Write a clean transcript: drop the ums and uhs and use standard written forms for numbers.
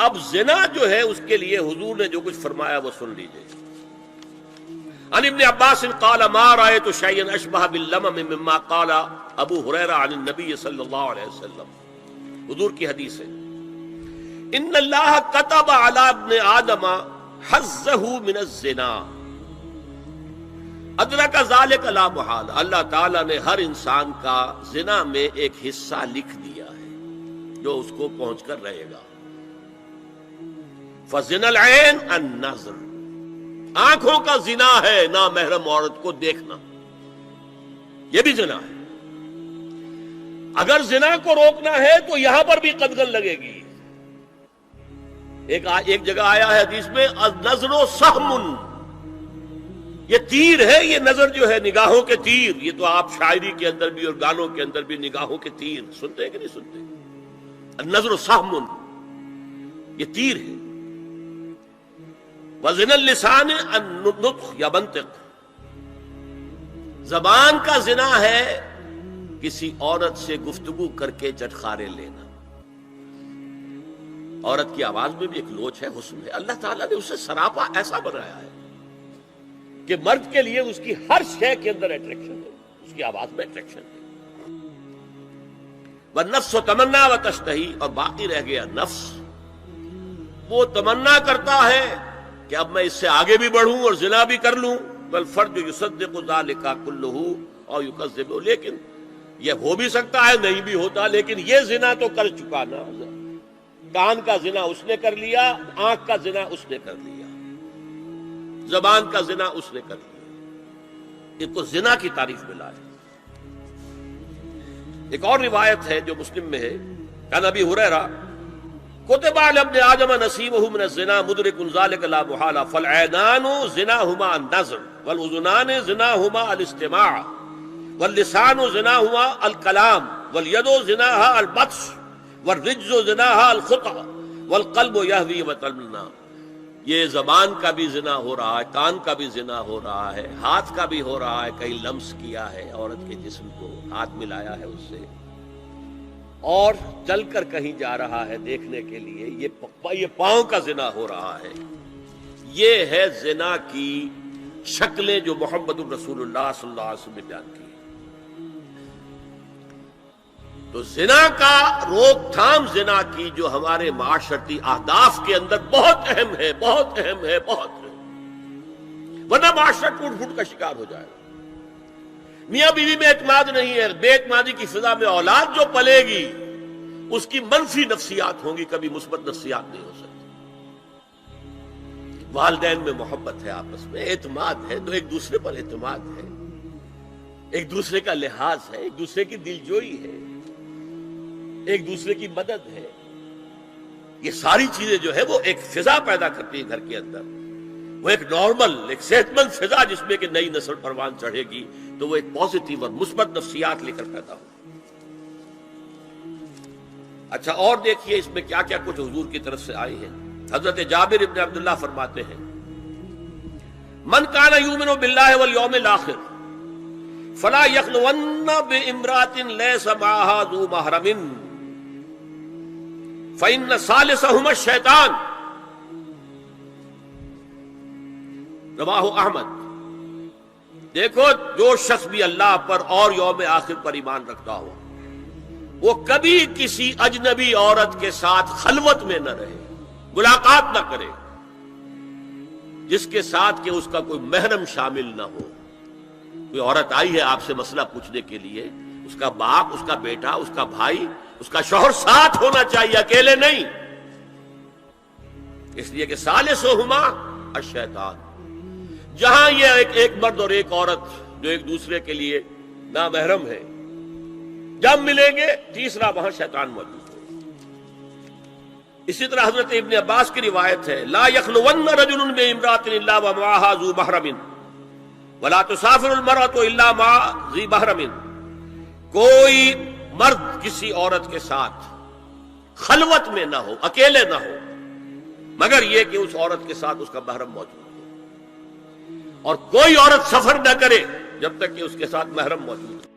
اب زنا جو ہے اس کے لیے حضور نے جو کچھ فرمایا وہ سن لیجئے. عن ابن عباس قال ما رأيت شيئا اشبه باللمم مما قال ابو ہریرہ عن النبی صلی اللہ علیہ وسلم. حضور کی حدیث ہے ان اللہ كتب على ابن آدم حظه من الزنا ادرک ذلک لا محالہ. اللہ تعالیٰ نے ہر انسان کا زنا میں ایک حصہ لکھ دیا ہے جو اس کو پہنچ کر رہے گا. فزنا العین النظر، آنکھوں کا زنا ہے نامحرم عورت کو دیکھنا، یہ بھی زنا ہے. اگر زنا کو روکنا ہے تو یہاں پر بھی قدغن لگے گی. ایک جگہ آیا ہے حدیث میں النظر سہم، یہ تیر ہے. یہ نظر جو ہے نگاہوں کے تیر، یہ تو آپ شاعری کے اندر بھی اور گانوں کے اندر بھی نگاہوں کے تیر سنتے ہیں کہ نہیں سنتے؟ النظر سہم، یہ تیر ہے. وزن اللسان النطق یا منطق، زبان کا زنا ہے کسی عورت سے گفتگو کر کے چٹخارے لینا. عورت کی آواز میں بھی ایک لوچ ہے، حسن ہے. اللہ تعالیٰ نے اسے سراپا ایسا بنایا ہے کہ مرد کے لیے اس کی ہر شے کے اندر اٹریکشن ہے، اس کی آواز میں اٹریکشن ہے. والنفس تمنا و تشتہی، اور باقی رہ گیا نفس، وہ تمنا کرتا ہے کہ اب میں اس سے آگے بھی بڑھوں اور زنا بھی کر لوں. والفرج یصدق ذلک کلہ اور یکذب، لیکن یہ ہو بھی سکتا ہے نہیں بھی ہوتا، لیکن یہ زنا تو کر چکا نا. کان کا زنا اس نے کر لیا، آنکھ کا زنا اس نے کر لیا، زبان کا زنا اس نے کر لیا. اس کو زنا کی تعریف ملا ہے. ایک اور روایت ہے جو مسلم میں ہے، عن ابی ہریرہ کتب علی ابن آدم نصیبہ من الزنا مدرک ذلک لا محالہ فالعینان زناہما النظر والاذنان زناہما الاستماع واللسان زناہما الکلام والید زناہا البطش والرجز زناہا الخطأ والقلب یہوی وتمنا. یہ زبان کا بھی زنا ہو رہا ہے، کان کا بھی زنا ہو رہا ہے، ہاتھ کا بھی ہو رہا ہے. کہیں لمس کیا ہے عورت کے جسم کو، ہاتھ ملایا ہے اس سے، اور چل کر کہیں جا رہا ہے دیکھنے کے لیے، یہ پاؤں کا زنا ہو رہا ہے. یہ ہے زنا کی شکلیں جو محمد رسول اللہ صلی اللہ علیہ وسلم نے بیان کی. تو زنا کا روک تھام، زنا کی جو ہمارے معاشرتی اہداف کے اندر بہت اہم ہے، بہت اہم ہے، بہت اہم، ورنہ معاشرہ ٹوٹ پھوٹ کا شکار ہو جائے گا. میاں بیوی میں اعتماد نہیں ہے، بے اعتمادی کی فضا میں اولاد جو پلے گی اس کی منفی نفسیات ہوں گی، کبھی مثبت نفسیات نہیں ہو سکتی. والدین میں محبت ہے، آپس میں اعتماد ہے، تو ایک دوسرے پر اعتماد ہے، ایک دوسرے کا لحاظ ہے، ایک دوسرے کی دلجوئی ہے، ایک دوسرے کی مدد ہے. یہ ساری چیزیں جو ہے وہ ایک فضا پیدا کرتی ہے گھر کے اندر. وہ ایک نارمل، ایک صحت مند فضا جس میں کہ نئی نسل پروان چڑھے گی تو وہ ایک پازیٹیو اور مثبت نفسیات لے کر پیدا ہو. اچھا، اور دیکھیے اس میں کیا کیا کچھ حضور کی طرف سے آئی ہے. حضرت جابر ابن عبداللہ فرماتے ہیں من کان یؤمن باللہ والیوم الآخر فلا یخلون بامرأۃ لیس معها ذو محرم فإن ثالثہما الشیطان. رواہ احمد. دیکھو، جو شخص بھی اللہ پر اور یوم آخر پر ایمان رکھتا ہو وہ کبھی کسی اجنبی عورت کے ساتھ خلوت میں نہ رہے، ملاقات نہ کرے جس کے ساتھ کہ اس کا کوئی محرم شامل نہ ہو. کوئی عورت آئی ہے آپ سے مسئلہ پوچھنے کے لیے، اس کا باپ، اس کا بیٹا، اس کا بھائی، اس کا شوہر ساتھ ہونا چاہیے، اکیلے نہیں. اس لیے کہ ثالثہما الشیطان. جہاں یہ ایک مرد اور ایک عورت جو ایک دوسرے کے لیے نامحرم ہے، جب ملیں گے تیسرا وہاں شیطان موجود ہے. اسی طرح حضرت ابن عباس کی روایت ہے لا یخلون رجل بامرأۃ الا ومعها ذو محرم ولا تسافر المرأة الا مع ذی محرم. کوئی مرد کسی عورت کے ساتھ خلوت میں نہ ہو، اکیلے نہ ہو، مگر یہ کہ اس عورت کے ساتھ اس کا محرم موجود ہو. اور کوئی عورت سفر نہ کرے جب تک کہ اس کے ساتھ محرم موجود ہو.